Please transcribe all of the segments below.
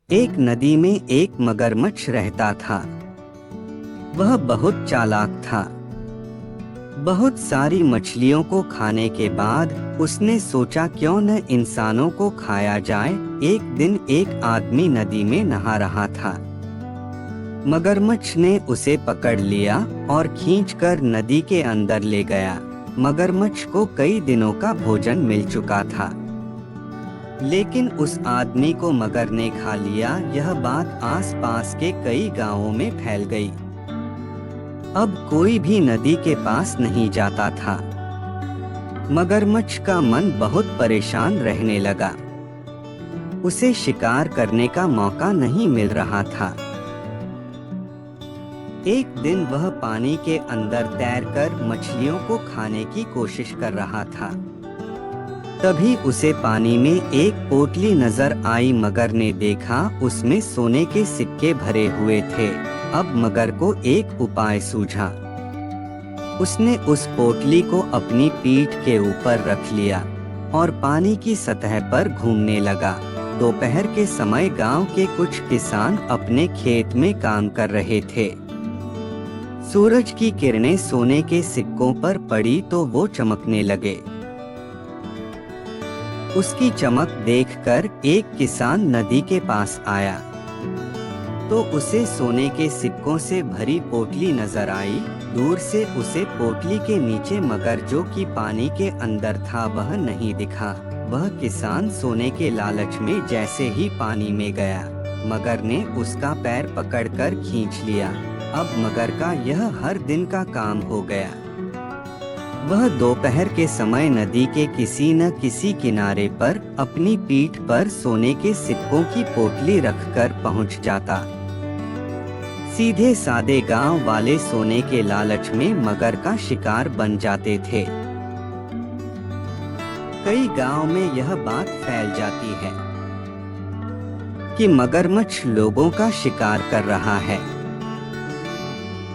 एक नदी में एक मगरमच्छ रहता था। वह बहुत चालाक था। बहुत सारी मछलियों को खाने के बाद उसने सोचा क्यों न इंसानों को खाया जाए। एक दिन एक आदमी नदी में नहा रहा था। मगरमच्छ ने उसे पकड़ लिया और खींचकर नदी के अंदर ले गया। मगरमच्छ को कई दिनों का भोजन मिल चुका था, लेकिन उस आदमी को मगर ने खा लिया। यह बात आसपास के कई गांवों में फैल गई। अब कोई भी नदी के पास नहीं जाता था। मगरमच्छ का मन बहुत परेशान रहने लगा। उसे शिकार करने का मौका नहीं मिल रहा था। एक दिन वह पानी के अंदर तैरकर मछलियों को खाने की कोशिश कर रहा था। तभी उसे पानी में एक पोटली नजर आई। मगर ने देखा उसमें सोने के सिक्के भरे हुए थे। अब मगर को एक उपाय सूझा। उसने उस पोटली को अपनी पीठ के ऊपर रख लिया और पानी की सतह पर घूमने लगा। दोपहर के समय गांव के कुछ किसान अपने खेत में काम कर रहे थे। सूरज की किरणें सोने के सिक्कों पर पड़ी तो वो चमकने लगे। उसकी चमक देखकर एक किसान नदी के पास आया तो उसे सोने के सिक्कों से भरी पोटली नजर आई। दूर से उसे पोटली के नीचे मगर जो कि पानी के अंदर था वह नहीं दिखा। वह किसान सोने के लालच में जैसे ही पानी में गया, मगर ने उसका पैर पकड़कर खींच लिया। अब मगर का यह हर दिन का काम हो गया। वह दोपहर के समय नदी के किसी न किसी किनारे पर अपनी पीठ पर सोने के सिक्कों की पोटली रखकर पहुंच जाता। सीधे सादे गांव वाले सोने के लालच में मगर का शिकार बन जाते थे। कई गांव में यह बात फैल जाती है कि मगरमच्छ लोगों का शिकार कर रहा है,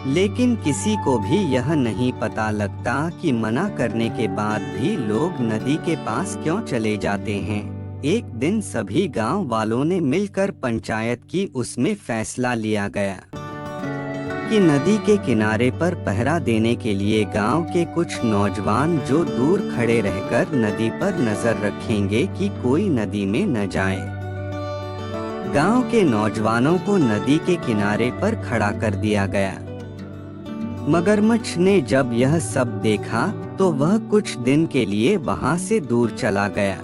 लेकिन किसी को भी यह नहीं पता लगता कि मना करने के बाद भी लोग नदी के पास क्यों चले जाते हैं। एक दिन सभी गांव वालों ने मिलकर पंचायत की। उसमें फैसला लिया गया कि नदी के किनारे पर पहरा देने के लिए गांव के कुछ नौजवान जो दूर खड़े रहकर नदी पर नजर रखेंगे कि कोई नदी में न जाए। गांव के नौजवानों को नदी के किनारे पर खड़ा कर दिया गया। मगरमच्छ ने जब यह सब देखा तो वह कुछ दिन के लिए वहां से दूर चला गया।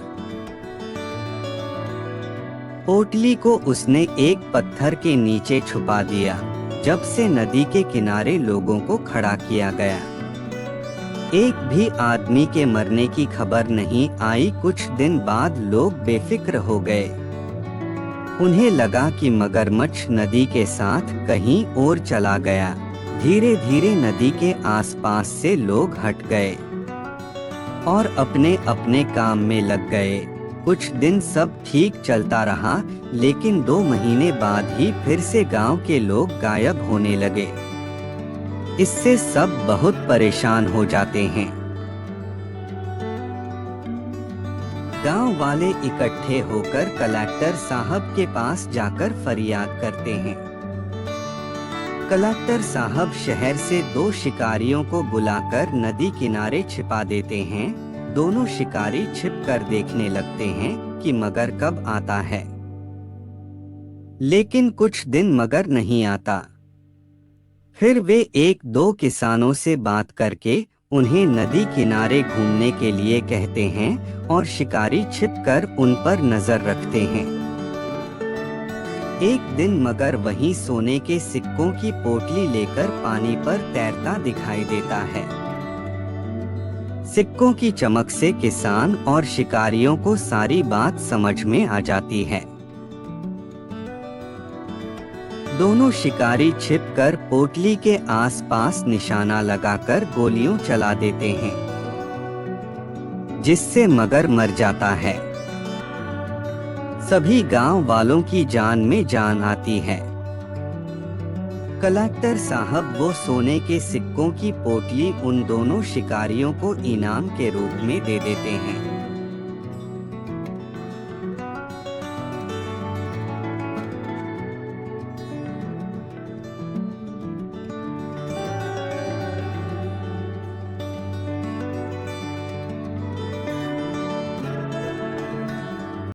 पोटली को उसने एक पत्थर के नीचे छुपा दिया। जब से नदी के किनारे लोगों को खड़ा किया गया, एक भी आदमी के मरने की खबर नहीं आई। कुछ दिन बाद लोग बेफिक्र हो गए। उन्हें लगा कि मगरमच्छ नदी के साथ कहीं और चला गया। धीरे धीरे नदी के आसपास से लोग हट गए और अपने अपने काम में लग गए। कुछ दिन सब ठीक चलता रहा, लेकिन 2 महीने बाद ही फिर से गांव के लोग गायब होने लगे। इससे सब बहुत परेशान हो जाते हैं। गांव वाले इकट्ठे होकर कलेक्टर साहब के पास जाकर फरियाद करते हैं। कलेक्टर साहब शहर से 2 शिकारियों को बुलाकर नदी किनारे छिपा देते हैं। दोनों शिकारी छिपकर देखने लगते हैं कि मगर कब आता है, लेकिन कुछ दिन मगर नहीं आता। फिर वे 1-2 किसानों से बात करके उन्हें नदी किनारे घूमने के लिए कहते हैं और शिकारी छिपकर उन पर नजर रखते हैं। एक दिन मगर वहीं सोने के सिक्कों की पोटली लेकर पानी पर तैरता दिखाई देता है। सिक्कों की चमक से किसान और शिकारियों को सारी बात समझ में आ जाती है। दोनों शिकारी छिपकर पोटली के आसपास निशाना लगाकर गोलियां चला देते हैं, जिससे मगर मर जाता है। सभी गांव वालों की जान में जान आती है। कलेक्टर साहब वो सोने के सिक्कों की पोटली उन दोनों शिकारियों को इनाम के रूप में दे देते हैं।